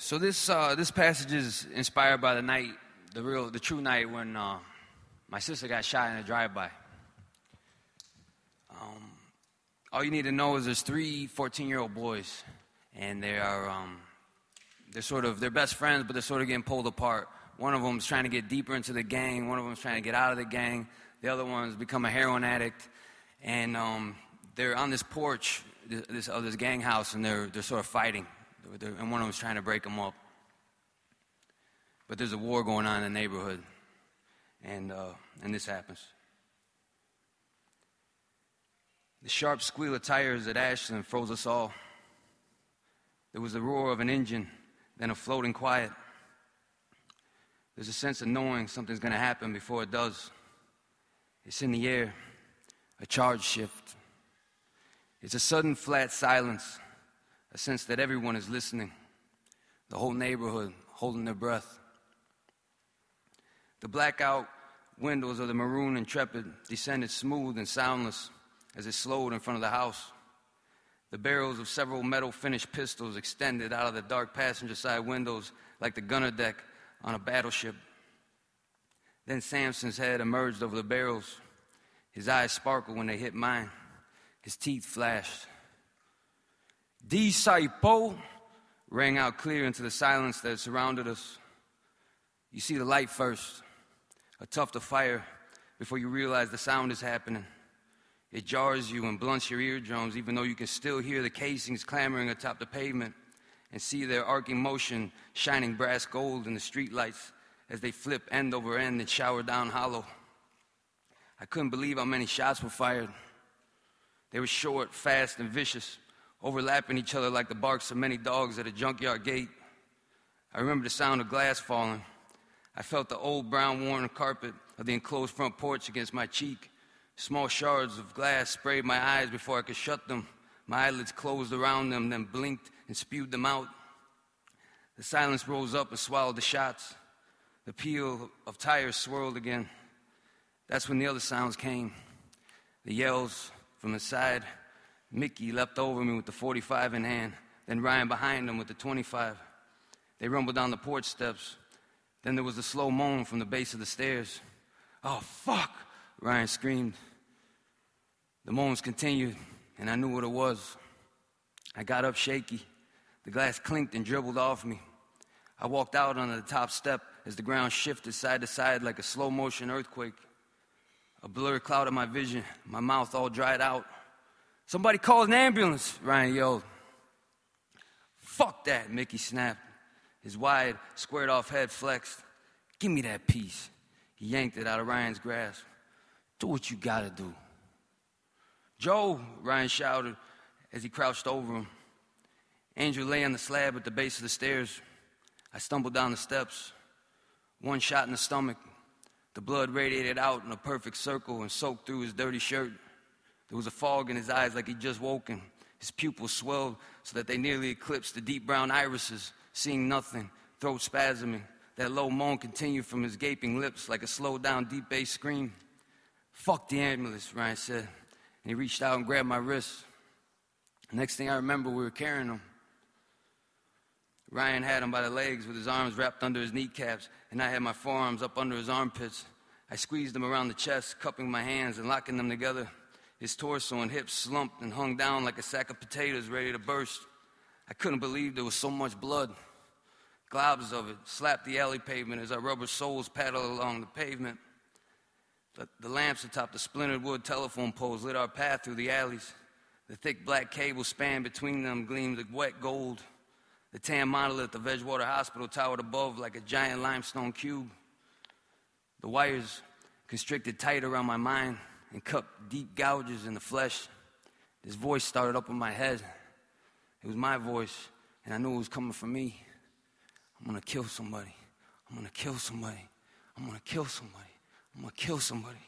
So this passage is inspired by the night, the true night when my sister got shot in a drive-by. All you need to know is there's three 14-year-old boys, and they're best friends, but they're sort of getting pulled apart. One of them's trying to get deeper into the gang. One of them's trying to get out of the gang. The other one's become a heroin addict, and they're on this porch of this gang house, and they're sort of fighting. And one of them's trying to break them up. But there's a war going on in the neighborhood, and this happens. The sharp squeal of tires at Ashland froze us all. There was the roar of an engine, then a floating quiet. There's a sense of knowing something's going to happen before it does. It's in the air, a charge shift. It's a sudden flat silence, a sense that everyone is listening, the whole neighborhood holding their breath. The blackout windows of the maroon Intrepid descended smooth and soundless as it slowed in front of the house. The barrels of several metal-finished pistols extended out of the dark passenger side windows like the gunner deck on a battleship. Then Samson's head emerged over the barrels. His eyes sparkled when they hit mine. His teeth flashed. "Disciple," rang out clear into the silence that surrounded us. You see the light first, a tuft of fire, before you realize the sound is happening. It jars you and blunts your eardrums, even though you can still hear the casings clamoring atop the pavement and see their arcing motion shining brass gold in the streetlights as they flip end over end and shower down hollow. I couldn't believe how many shots were fired. They were short, fast, and vicious, overlapping each other like the barks of many dogs at a junkyard gate. I remember the sound of glass falling. I felt the old brown worn carpet of the enclosed front porch against my cheek. Small shards of glass sprayed my eyes before I could shut them. My eyelids closed around them, then blinked and spewed them out. The silence rose up and swallowed the shots. The peal of tires swirled again. That's when the other sounds came. The yells from the side. Mickey leapt over me with the 45 in hand, then Ryan behind him with the 25. They rumbled down the porch steps. Then there was a slow moan from the base of the stairs. "Oh, fuck!" Ryan screamed. The moans continued, and I knew what it was. I got up shaky. The glass clinked and dribbled off me. I walked out onto the top step as the ground shifted side to side like a slow-motion earthquake. A blur clouded my vision, my mouth all dried out. "Somebody call an ambulance," Ryan yelled. "Fuck that," Mickey snapped. His wide, squared-off head flexed. "Give me that piece." He yanked it out of Ryan's grasp. "Do what you gotta do." "Joe," Ryan shouted as he crouched over him. Andrew lay on the slab at the base of the stairs. I stumbled down the steps. One shot in the stomach. The blood radiated out in a perfect circle and soaked through his dirty shirt. There was a fog in his eyes like he'd just woken. His pupils swelled so that they nearly eclipsed the deep brown irises, seeing nothing, throat spasming. That low moan continued from his gaping lips like a slowed-down, deep-bass scream. "Fuck the ambulance," Ryan said, and he reached out and grabbed my wrist. Next thing I remember, we were carrying him. Ryan had him by the legs with his arms wrapped under his kneecaps, and I had my forearms up under his armpits. I squeezed him around the chest, cupping my hands and locking them together. His torso and hips slumped and hung down like a sack of potatoes ready to burst. I couldn't believe there was so much blood. Globs of it slapped the alley pavement as our rubber soles paddled along the pavement. The lamps atop the splintered wood telephone poles lit our path through the alleys. The thick black cable span between them gleamed like wet gold. The tan monolith of Edgewater Hospital towered above like a giant limestone cube. The wires constricted tight around my mind and cut deep gouges in the flesh. This voice started up in my head. It was my voice, and I knew it was coming from me. "I'm gonna kill somebody. I'm gonna kill somebody. I'm gonna kill somebody. I'm gonna kill somebody."